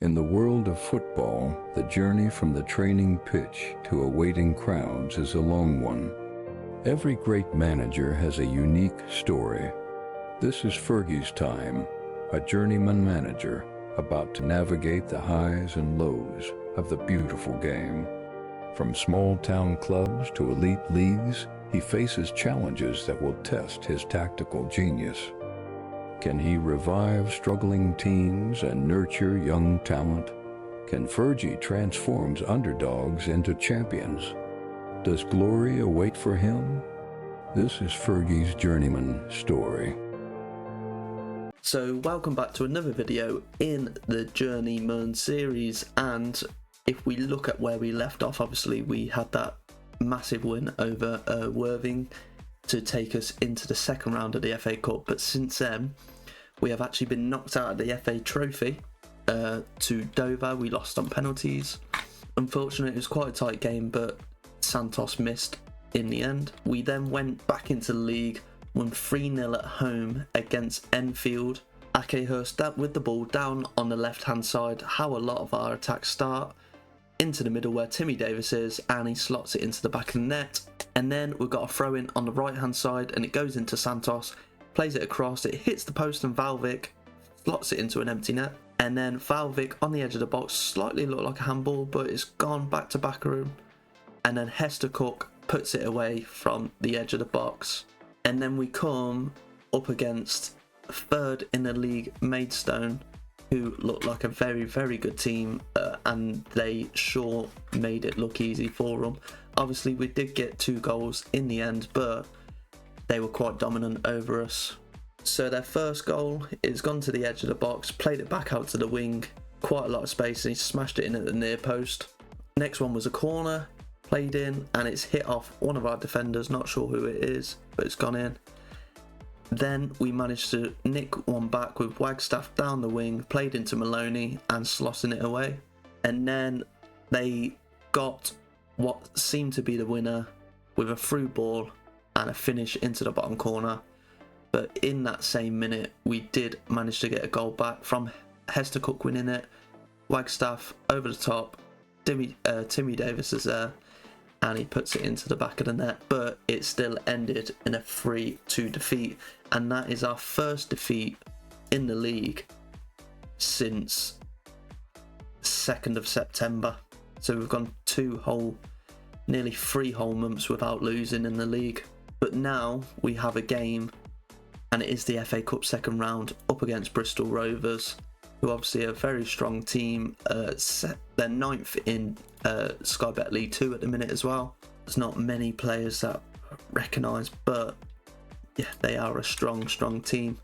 In the world of football, the journey from the training pitch to awaiting crowds is a long one. Every great manager has a unique story. This is Fergie's time, a journeyman manager about to navigate the highs and lows of the beautiful game. From small-town clubs to elite leagues, he faces challenges that will test his tactical genius. Can he revive struggling teams and nurture young talent? Can Fergie transform underdogs into champions? Does glory await for him? This is Fergie's Journeyman story. So welcome back to another video in the Journeyman series, and if we look at where we left off, obviously we had that massive win over Worthing to take us into the second round of the FA Cup, but since then we have actually been knocked out of the FA Trophy to Dover. We lost on penalties. Unfortunately, it was quite a tight game, but Santos missed in the end. We then went back into the league, won 3-0 at home against Enfield. Akehurst with the ball down on the left hand side, how a lot of our attacks start, into the middle where Timmy Davis is, and he slots it into the back of the net. And then we've got a throw in on the right hand side and it goes into Santos, plays it across, it hits the post and Valvik slots it into an empty net. And then Valvik on the edge of the box, slightly looked like a handball, but it's gone back to backroom. And then Hester Cook puts it away from the edge of the box. And then we come up against third in the league, Maidstone, who looked like a very, very good team, and they sure made it look easy for them. Obviously, we did get 2 goals in the end, but they were quite dominant over us. So their first goal is gone to the edge of the box, played it back out to the wing, quite a lot of space, and he smashed it in at the near post. Next one was a corner, played in, and it's hit off one of our defenders, not sure who it is, but it's gone in. Then we managed to nick one back with Wagstaff down the wing, played into Maloney and slotting it away. And then they got what seemed to be the winner with a through ball and a finish into the bottom corner. But in that same minute, we did manage to get a goal back from Hester Cook winning it. Wagstaff over the top, Timmy Davis is there, and he puts it into the back of the net, but it still ended in a 3-2 defeat, and that is our first defeat in the league since 2nd of September. So we've gone nearly 3 whole months without losing in the league. But now we have a game, and it is the FA Cup second round up against Bristol Rovers, who obviously are a very strong team. They're 9th in Sky Bet League 2 at the minute as well. There's not many players that recognise, but yeah, they are a strong team.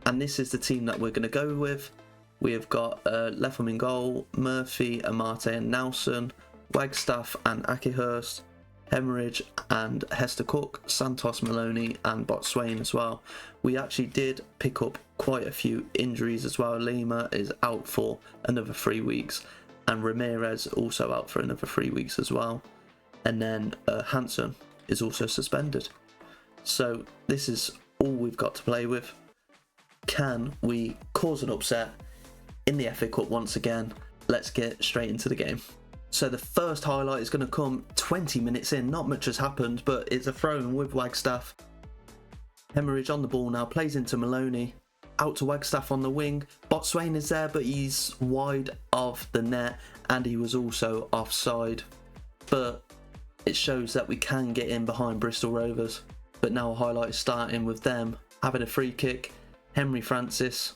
And this is the team that we're going to go with. We have got Letham in goal, Murphy, Amate and Nelson, Wagstaff and Akehurst, Hemorrhage and Hester Cook, Santos, Maloney and Botswain as well. We actually did pick up quite a few injuries as well. Lima is out for another 3 weeks, and Ramirez also out for another 3 weeks as well. And then Hansen is also suspended. So this is all we've got to play with. Can we cause an upset in the FA Cup once again? Let's get straight into the game. So the first highlight is going to come 20 minutes in. Not much has happened, but it's a throw-in with Wagstaff. Hemorrhage on the ball now, plays into Maloney. Out to Wagstaff on the wing. Botswain is there, but he's wide of the net, and he was also offside. But it shows that we can get in behind Bristol Rovers. But now a highlight is starting with them having a free kick. Henry Francis.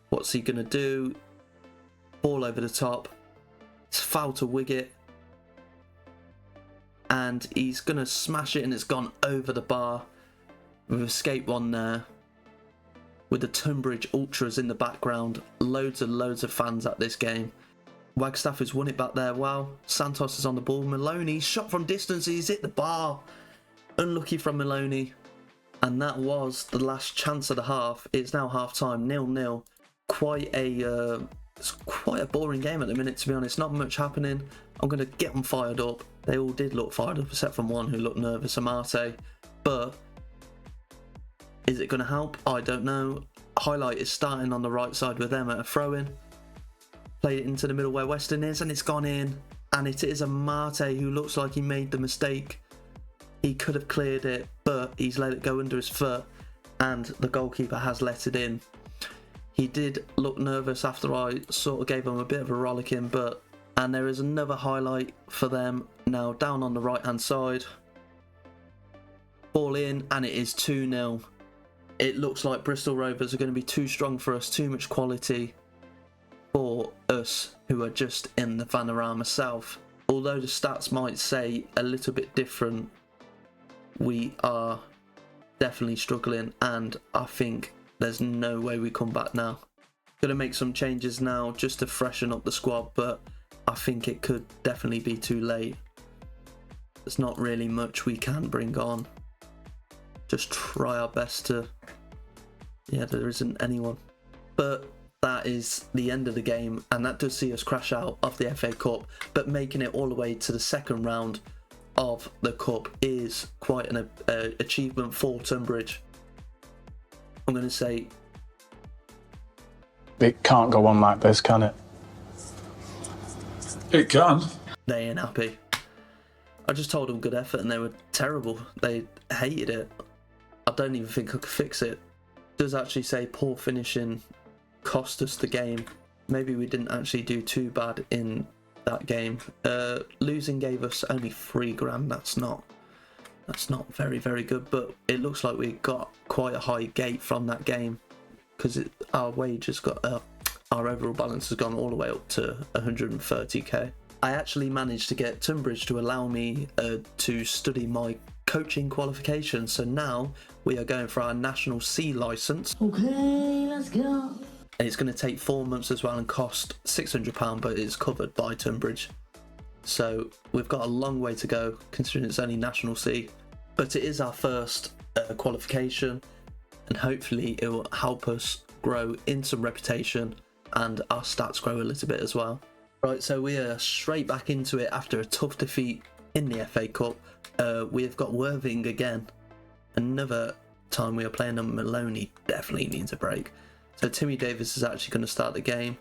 What's he going to do? Ball over the top. It's foul to Wiggett, and he's going to smash it, and it's gone over the bar. We've escaped one there with the Tunbridge Ultras in the background. Loads of fans at this game. Wagstaff has won it back there well. Santos is on the ball. Maloney shot from distance, he's hit the bar. Unlucky from Maloney, and that was the last chance of the half. It's now half time, 0-0. It's quite a boring game at the minute, to be honest. Not much happening. I'm going to get them fired up. They all did look fired up, except from one who looked nervous, Amate. But is it going to help? I don't know. Highlight is starting on the right side with them at a throw-in. Played it into the middle where Weston is, and it's gone in. And it is a Mate who looks like he made the mistake. He could have cleared it, but he's let it go under his foot, and the goalkeeper has let it in. He did look nervous after I sort of gave him a bit of a rollicking, and there is another highlight for them now down on the right hand side. Ball in, and it is 2-0. It looks like Bristol Rovers are going to be too strong for us, too much quality for us who are just in the Vanarama South. Although the stats might say a little bit different, we are definitely struggling, and I think there's no way we come back now. Gonna make some changes now just to freshen up the squad, but I think it could definitely be too late. There's not really much we can bring on. Just try our best to... Yeah, there isn't anyone. But that is the end of the game, and that does see us crash out of the FA Cup, but making it all the way to the second round of the Cup is quite an achievement for Tunbridge. I'm going to say... It can't go on like this, can it? It can. They ain't happy. I just told them good effort and they were terrible. They hated it. I don't even think I could fix it. It does actually say poor finishing cost us the game. Maybe we didn't actually do too bad in that game. Losing gave us only $3,000. That's not very, very good, but it looks like we got quite a high gate from that game, because our wage has got our overall balance has gone all the way up to 130k. I actually managed to get Tunbridge to allow me to study my coaching qualification, so now we are going for our National C licence. Okay, let's go. And it's going to take 4 months as well and cost £600, but it's covered by Tunbridge. So we've got a long way to go considering it's only National C, but it is our first qualification, and hopefully it will help us grow in some reputation and our stats grow a little bit as well. Right, so we are straight back into it after a tough defeat in the FA Cup. We've got Worthing again. Another time we are playing them. Maloney definitely needs a break. So Timmy Davis is actually going to start the game.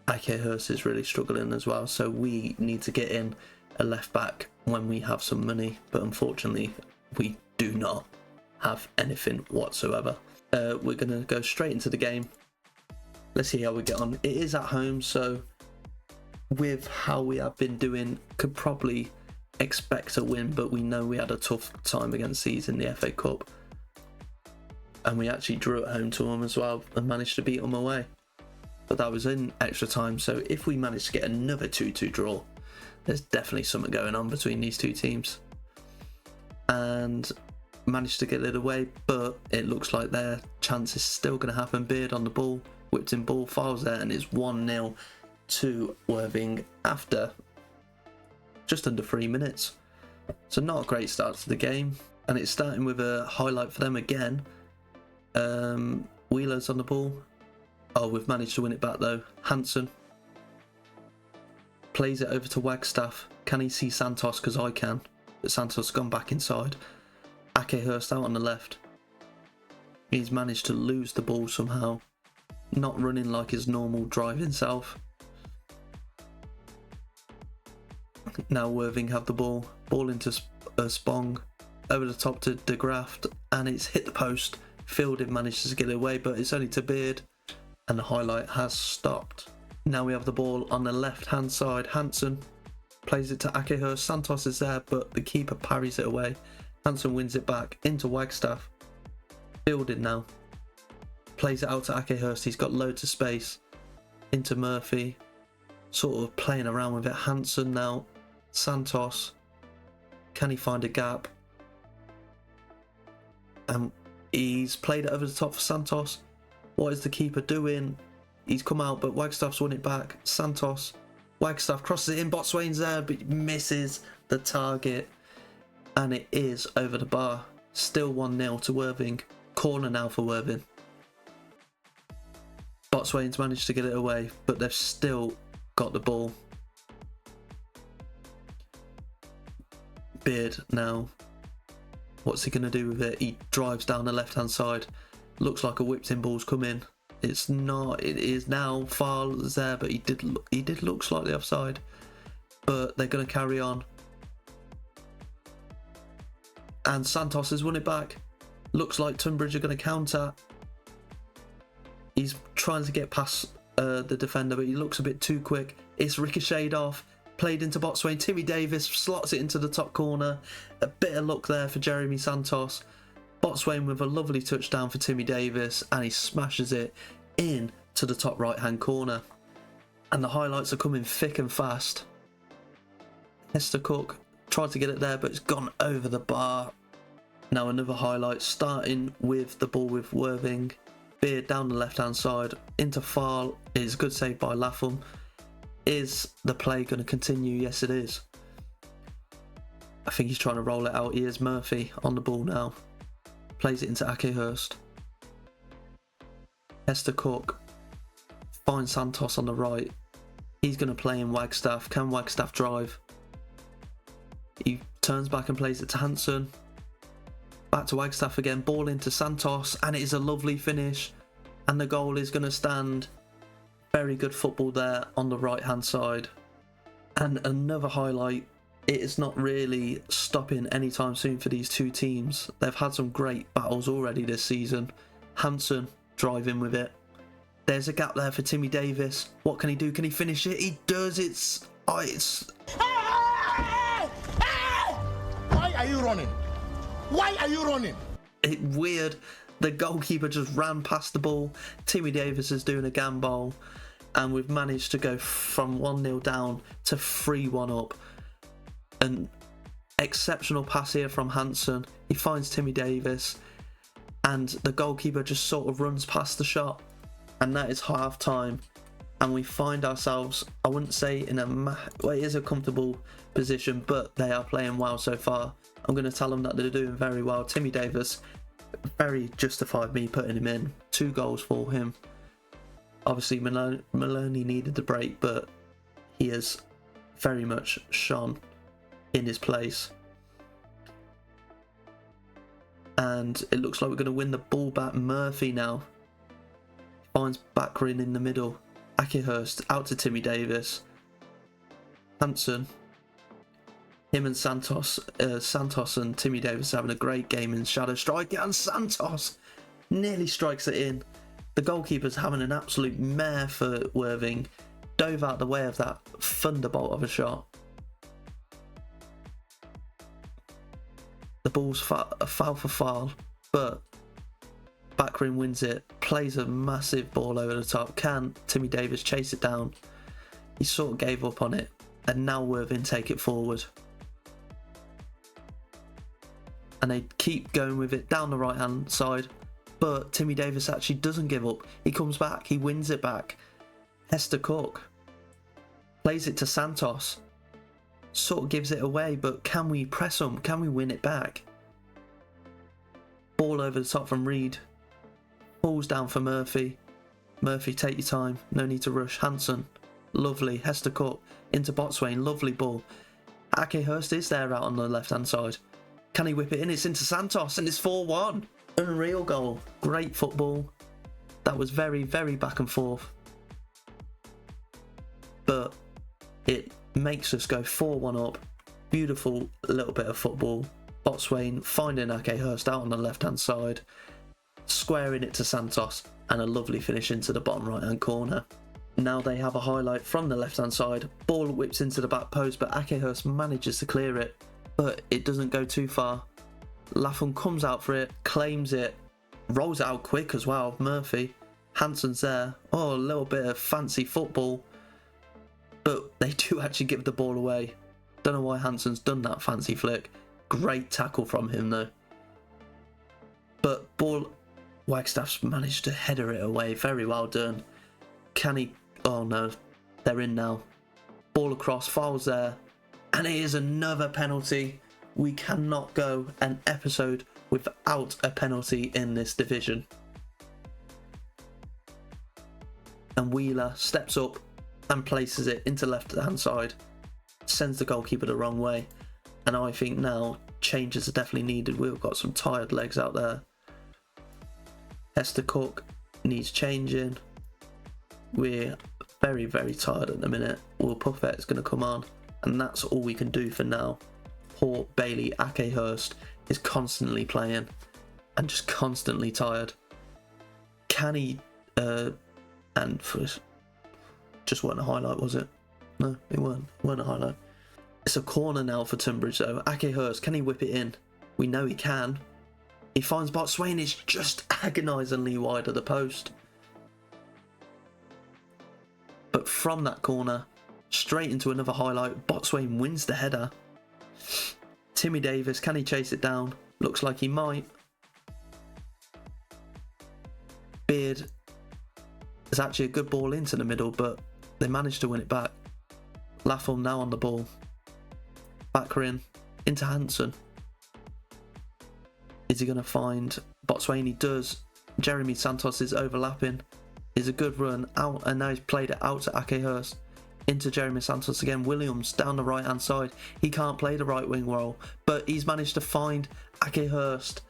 Ake Hurst is really struggling as well, so we need to get in a left back when we have some money, but unfortunately we do not have anything whatsoever. We're going to go straight into the game. Let's see how we get on. It is at home, so with how we have been doing, could probably expect a win, but we know we had a tough time against these in the FA Cup, and we actually drew at home to them as well and managed to beat them away, but that was in extra time. So if we manage to get another 2-2 draw, there's definitely something going on between these two teams, and managed to get it away, but it looks like their chance is still going to happen. Beard on the ball, whipped in ball, files there, and it's 1-0 to Worthing after just under 3 minutes. So not a great start to the game, and it's starting with a highlight for them again. Wheeler's on the ball. Oh, we've managed to win it back though. Hansen plays it over to Wagstaff. Can he see Santos? Because I can, but Santos has gone back inside. Ake Hurst out on the left. He's managed to lose the ball somehow, not running like his normal driving self. Now Worthing have the ball into Spong, over the top to De Graft, and it's hit the post. Fielding manages to get it away, but it's only to Beard, and the highlight has stopped. Now we have the ball on the left hand side. Hansen plays it to Ake Hurst. Santos is there, but the keeper parries it away. Hansen wins it back into Wagstaff. Fielding now plays it out to Ake Hurst. He's got loads of space into Murphy, sort of playing around with it. Hansen now. Santos, can he find a gap? He's played it over the top for Santos. What is the keeper doing? He's come out, but Wagstaff's won it back. Santos, Wagstaff crosses it in. Botswain's there, but misses the target, and it is over the bar. Still 1-0 to Worthing. Corner now for Worthing. Botswain's managed to get it away, but they've still got the ball. Beard now. What's he going to do with it? He drives down the left hand side. Looks like a whipped in ball's come in. It's not. It is now far there, but he did look slightly offside. But they're going to carry on. And Santos has won it back. Looks like Tunbridge are going to counter. He's trying to get past the defender, but he looks a bit too quick. It's ricocheted off. Played into Botswain. Timmy Davis slots it into the top corner. A bit of luck there for Jeremy Santos. Botswain with a lovely touchdown for Timmy Davis, and he smashes it in to the top right hand corner. And the highlights are coming thick and fast. Hester Cook tried to get it there, but it's gone over the bar. Now another highlight, starting with the ball with Worthing. Beard down the left hand side into Farl. Is good save by Lapham. Is the play going to continue? Yes, it is. I think he's trying to roll it out. Here's Murphy on the ball now. Plays it into Akehurst. Hester Cook finds Santos on the right. He's going to play in Wagstaff. Can Wagstaff drive? He turns back and plays it to Hansen. Back to Wagstaff again. Ball into Santos, and it is a lovely finish. And the goal is going to stand. Very good football there on the right hand side. And another highlight, it is not really stopping anytime soon for these two teams. They've had some great battles already this season. Hansen driving with it. There's a gap there for Timmy Davis. What can he do? Can he finish it? He does. It's Why are you running? Why are you running? weird. The goalkeeper just ran past the ball. Timmy Davis is doing a gambol, and we've managed to go from 1-0 down to 3-1 up. An exceptional pass here from Hansen. He finds Timmy Davis, and the goalkeeper just sort of runs past the shot, and that is half time. And we find ourselves, I wouldn't say in well, it is a comfortable position, but they are playing well so far. I'm going to tell them that they're doing very well. Timmy Davis, very justified me putting him in. 2 goals for him. Obviously Maloney needed the break, but he has very much shone in his place. And it looks like we're going to win the ball back. Murphy now finds Bakrin in the middle. Akehurst out to Timmy Davis. Hansen. Him and Santos and Timmy Davis having a great game in shadow strike, and Santos nearly strikes it in. The goalkeeper's having an absolute mare for Worthing. Dove out the way of that thunderbolt of a shot. The ball's a foul for foul, but Bakrin wins it, plays a massive ball over the top. Can Timmy Davis chase it down? He sort of gave up on it, and now Worthing take it forward. And they keep going with it down the right hand side, but Timmy Davis actually doesn't give up. He comes back, he wins it back. Hester Cook plays it to Santos, sort of gives it away, but can we press them? Can we win it back? Ball over the top from Reed. Falls down for Murphy. Murphy, take your time, no need to rush. Hansen, lovely. Hester Cook into Botswain, lovely ball. Akehurst is there out on the left hand side. Can he whip it in? It's into Santos, and it's 4-1. Unreal goal. Great football. That was very, very back and forth. But it makes us go 4-1 up. Beautiful little bit of football. Botswain finding Akehurst out on the left hand side. Squaring it to Santos, and a lovely finish into the bottom right hand corner. Now they have a highlight from the left hand side. Ball whips into the back post, but Akehurst manages to clear it. But it doesn't go too far. Lapham comes out for it, claims it, rolls it out quick as well. Murphy, Hansen's there. Oh, a little bit of fancy football. But they do actually give the ball away. Don't know why Hansen's done that fancy flick. Great tackle from him though. But Wagstaff's managed to header it away. Very well done. Can he? Oh no, they're in now. Ball across, fouls there. And it is another penalty. We cannot go an episode without a penalty in this division. And Wheeler steps up and places it into left hand side. Sends the goalkeeper the wrong way. And I think now changes are definitely needed. We've got some tired legs out there. Hester Cook needs changing. We're very, very tired at the minute. Will Puffet's going to come on, and that's all we can do for now. Poor Bailey Akehurst is constantly playing and just constantly tired. Can he, and for just weren't a highlight, was it? No, it weren't a highlight. It's a corner now for Tunbridge though. Akehurst, can he whip it in? We know he can. He finds Botswain, is just agonisingly wide of the post. But from that corner, straight into another highlight, Botswain wins the header. Timmy Davis, can he chase it down? Looks like he might. Beard is actually a good ball into the middle, but they managed to win it back. Latham now on the ball. Bakrin into Hansen. Is he going to find Botswain? He does. Jeremy Santos is overlapping. Is a good run out, and now he's played it out to Akehurst. Into Jeremy Santos again. Williams down the right hand side. He can't play the right wing role, but he's managed to find Akehurst,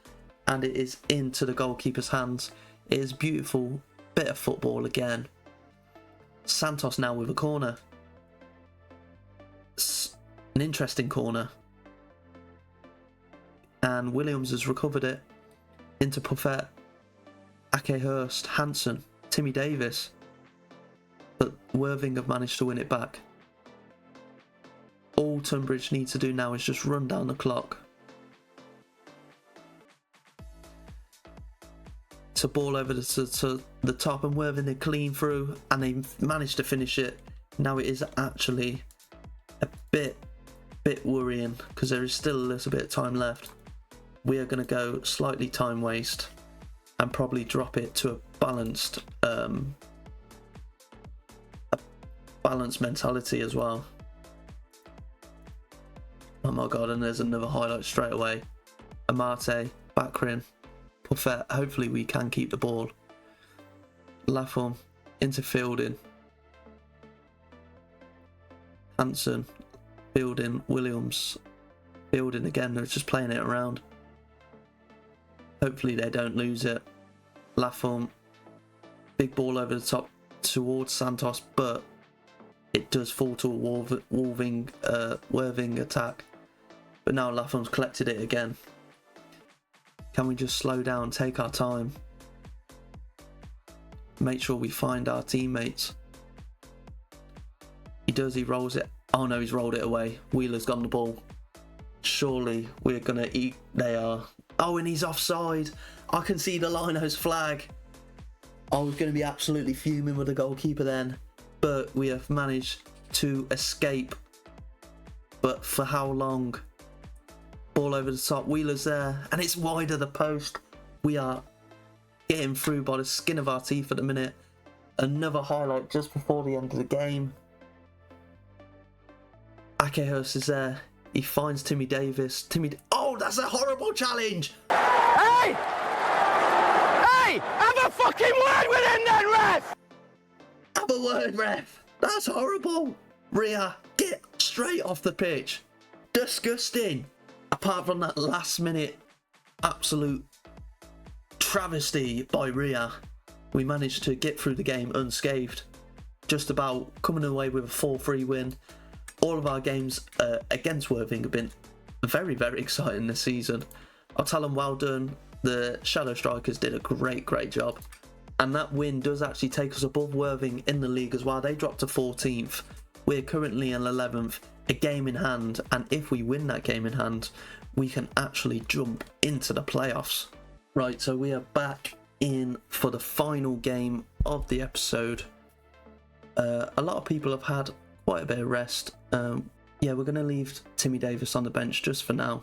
and it is into the goalkeeper's hands. It is beautiful bit of football again. Santos now with a corner. An interesting corner. And Williams has recovered it into Puffet, Akehurst, Hansen, Timmy Davis. But Worthing have managed to win it back. All Tunbridge needs to do now is just run down the clock. It's a ball over to the top, and Worthing they clean through, and they managed to finish it. Now it is actually a bit worrying because there is still a little bit of time left. We are going to go slightly time waste and probably drop it to a balanced mentality as well. Oh my god, and there's another highlight straight away. Amate, Bakrin, Puffet. Hopefully we can keep the ball. Latham into Fielding. Hansen, Fielding, Williams, Fielding again. They're just playing it around. Hopefully they don't lose it. Latham, big ball over the top towards Santos, but it does fall to a Worthing attack. But now Latham's collected it again. Can we just slow down, take our time? Make sure we find our teammates. He does, he rolls it. Oh no, he's rolled it away. Wheeler's got the ball. Surely we're going to eat. They are. Oh, and he's offside. I can see the Linos flag. I was going to be absolutely fuming with the goalkeeper then. But we have managed to escape. But for how long? Ball over the top. Wheeler's there. And it's wide of the post. We are getting through by the skin of our teeth at the minute. Another highlight just before the end of the game. Akehurst is there. He finds Timmy Davis. Oh, that's a horrible challenge! Hey! Hey! Have a fucking word with him then, ref! Have a word, ref! That's horrible! Ria, get straight off the pitch. Disgusting! Apart from that last minute absolute travesty by Ria, we managed to get through the game unscathed. Just about coming away with a 4-3 win. All of our games against Worthing have been very, very exciting this season. I'll tell them well done. The Shadow Strikers did a great job. And that win does actually take us above Worthing in the league as well. They dropped to 14th. We're currently in 11th, a game in hand. And if we win that game in hand, we can actually jump into the playoffs. Right, so we are back in for the final game of the episode. A lot of people have had quite a bit of rest. Yeah, we're going to leave Timmy Davis on the bench just for now.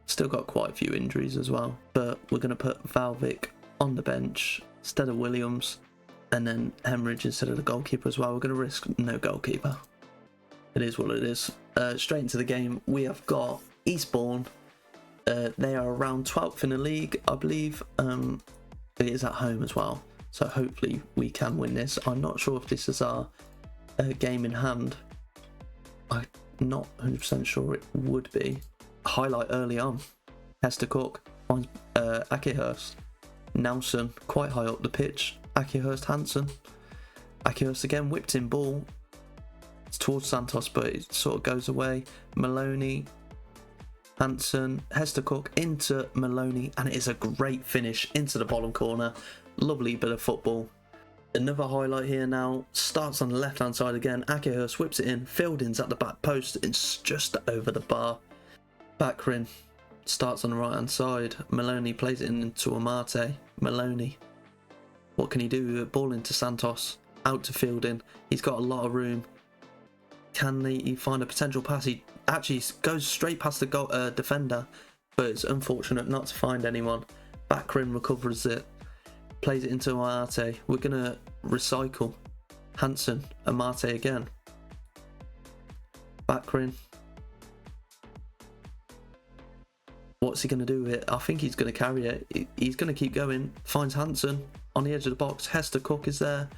Still got quite a few injuries as well, but we're going to put Valvik on the bench instead of Williams, and then Hemorrhage instead of the goalkeeper as well. We're going to risk no goalkeeper. It is what it is. Straight into the game, we have got Eastbourne. They are around 12th in the league, I believe. It is at home as well, so hopefully we can win this. I'm not sure if this is our game in hand. I'm not 100% sure it would be. Highlight early on. Hester Cook finds Akehurst. Nelson quite high up the pitch. Akihurst Hansen. Akihurst again, whipped in ball. It's towards Santos, but it sort of goes away. Maloney, Hansen, Hester Cook into Maloney, and it is a great finish into the bottom corner. Lovely bit of football. Another highlight here now. Starts on the left hand side again. Akihurst whips it in. Fielding's at the back post. It's just over the bar. Bakrin starts on the right hand side. Maloney plays it into Amate. Maloney. What can he do? Ball into Santos. Out to Fielding. He's got a lot of room. Can he find a potential pass? He actually goes straight past the goal, defender, but it's unfortunate not to find anyone. Bakrin recovers it. Plays it into Amate. We're going to recycle. Hansen. Amate again. Bakrin. What's he going to do with it? I think he's going to carry it. He's going to keep going. Finds Hansen on the edge of the box. Hester Cook is there.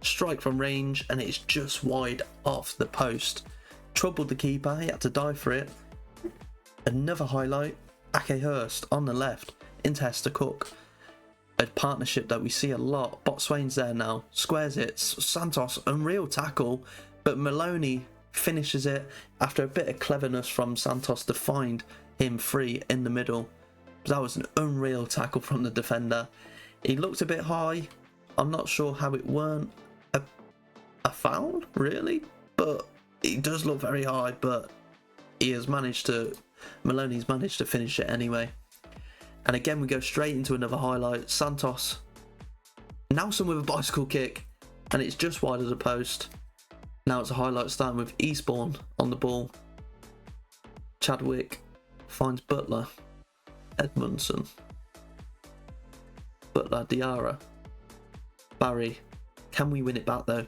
Strike from range, and it's just wide off the post. Troubled the keeper. He had to dive for it. Another highlight. Akihurst on the left into Hester Cook. A partnership that we see a lot. Botswain's there now. Squares it. Santos, unreal tackle, but Maloney finishes it after a bit of cleverness from Santos to find him free in the middle. That was an unreal tackle from the defender. He looked a bit high. I'm not sure how it weren't a foul, really, but he does look very high, but Maloney's managed to finish it anyway. And again, we go straight into another highlight. Santos. Nelson with a bicycle kick, and it's just wide of the post. Now it's a highlight starting with Eastbourne on the ball. Chadwick finds Butler. Edmondson. Butler, Diarra. Barry. Can we win it back though?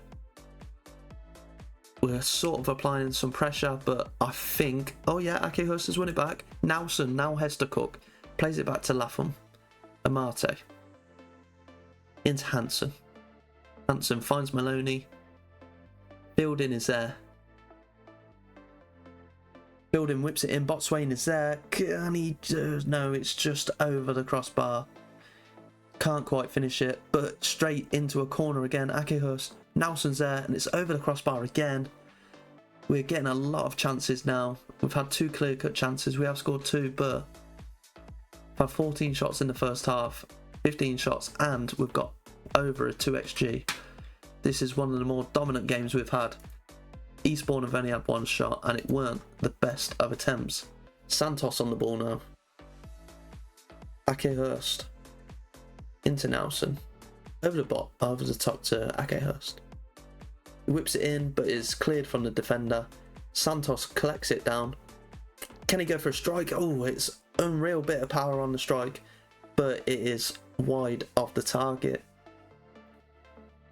We're sort of applying some pressure, but I think... Oh yeah, Akihurst has won it back. Nelson, now Hester Cook. Plays it back to Lapham. Amate. Into Hansen. Hansen finds Maloney. Fielding is there. Fielding whips it in. Botswain is there. Can he do... No, it's just over the crossbar. Can't quite finish it, but straight into a corner again. Akihurst. Nelson's there, and it's over the crossbar again. We're getting a lot of chances now. We've had 2 clear-cut chances. We have scored 2, but we've had 14 shots in the first half, 15 shots, and we've got over a 2xG. This is one of the more dominant games we've had. Eastbourne have only had 1 shot, and it weren't the best of attempts. Santos on the ball now. Akihurst. Into Nelson. Over the top to Akihurst. He whips it in, but is cleared from the defender. Santos collects it down. Can he go for a strike? Oh, it's unreal bit of power on the strike, but it is wide of the target.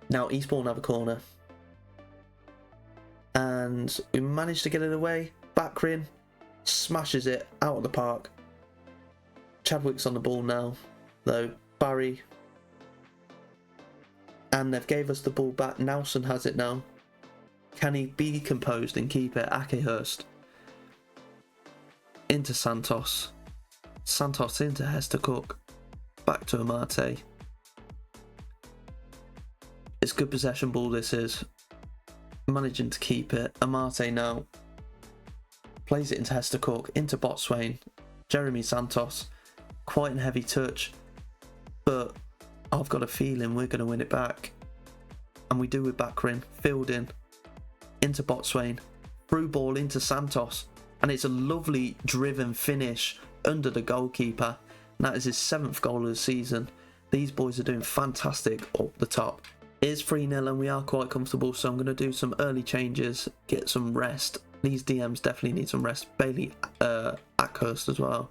Now Eastbourne have a corner, and we managed to get it away. Bakrin smashes it out of the park. Chadwick's on the ball now, though. Barry. And they've gave us the ball back. Nelson has it now. Can he be composed and keep it? Akihurst. Into Santos. Santos into Hester Cook. Back to Amate. It's good possession ball, this is. Managing to keep it. Amate now. Plays it into Hester Cook. Into Botswain. Jeremy Santos. Quite a heavy touch. But I've got a feeling we're going to win it back. And we do with Bakrin. Fielding. Into Botswain. Through ball into Santos. And it's a lovely driven finish under the goalkeeper. And that is his 7th goal of the season. These boys are doing fantastic up the top. It is 3-0 and we are quite comfortable. So I'm going to do some early changes. Get some rest. These DMs definitely need some rest. Bailey Ackhurst as well.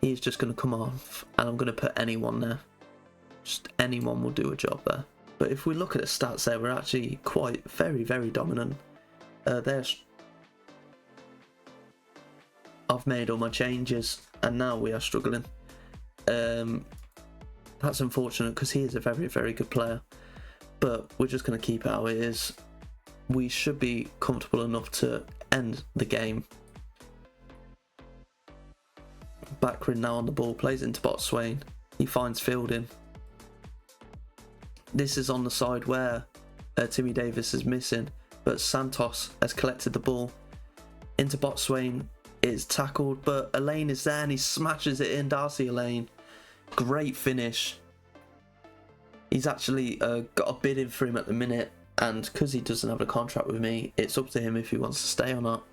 He's just going to come off. And I'm going to put anyone there. Just anyone will do a job there. But if we look at the stats there, we're actually quite very, very dominant. I've made all my changes and now we are struggling. That's unfortunate because he is a very, very good player. But we're just going to keep it how it is. We should be comfortable enough to end the game. Bakrin now on the ball, plays into Botswain. He finds Fielding. this is on the side where Timmy Davis is missing, but Santos has collected the ball into Botswain. It's tackled, but Elaine is there and he smashes it in. Darcy Elaine, great finish. He's actually got a bid in for him at the minute, and because he doesn't have a contract with me, it's up to him if he wants to stay or not.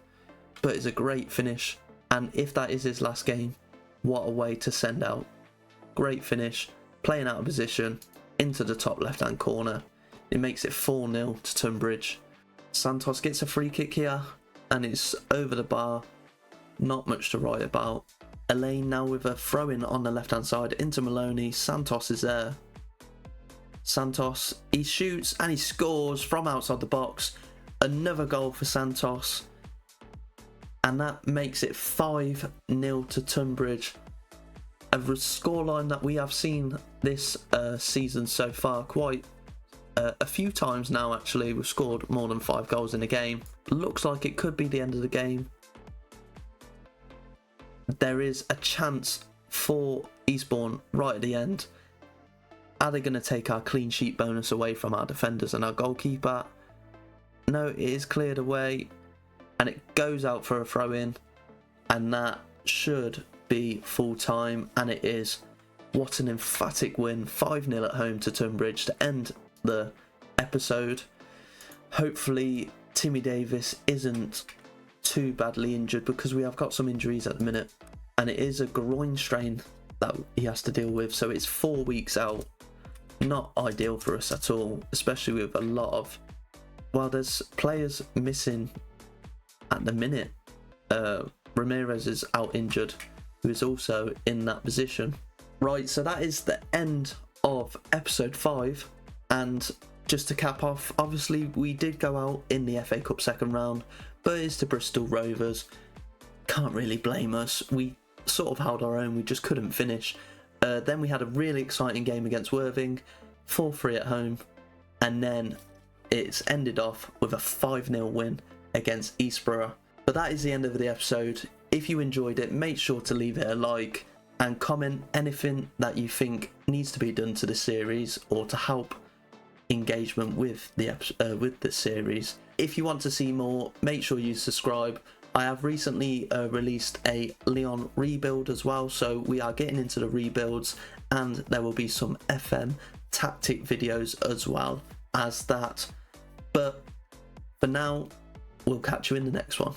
But it's a great finish, and if that is his last game, what a way to send out. Great finish, playing out of position into the top left hand corner. It makes it 4-0 to Tunbridge. Santos gets a free kick here and it's over the bar. Not much to write about. Elaine now with a throw in on the left hand side into Maloney. Santos is there. Santos, he shoots and he scores from outside the box. Another goal for Santos. And that makes it 5-0 to Tunbridge. A scoreline that we have seen this season so far quite a few times now. Actually, we've scored more than 5 goals in a game. Looks like it could be the end of the game. There is a chance for Eastbourne right at the end. Are they going to take our clean sheet bonus away from our defenders and our goalkeeper? No, it is cleared away and it goes out for a throw in, and that should be full time, and it is. What an emphatic win, 5-0 at home to Tunbridge to end the episode. Hopefully Timmy Davis isn't too badly injured, because we have got some injuries at the minute, and it is a groin strain that he has to deal with, so it's 4 weeks out. Not ideal for us at all, especially with a lot of, well, there's players missing at the minute. Ramirez is out injured, who is also in that position. Right, so that is the end of episode 5, and just to cap off, obviously we did go out in the FA Cup second round, but it's to Bristol Rovers. Can't really blame us. We sort of held our own, we just couldn't finish. Then we had a really exciting game against Worthing, 4-3 at home, and then it's ended off with a 5-0 win against Eastborough. But that is the end of the episode. If you enjoyed it, make sure to leave it a like and comment anything that you think needs to be done to the series or to help engagement with the series. If you want to see more, make sure you subscribe. I have recently released a Leon rebuild as well, so we are getting into the rebuilds, and there will be some FM tactic videos as well as that. But for now, we'll catch you in the next one.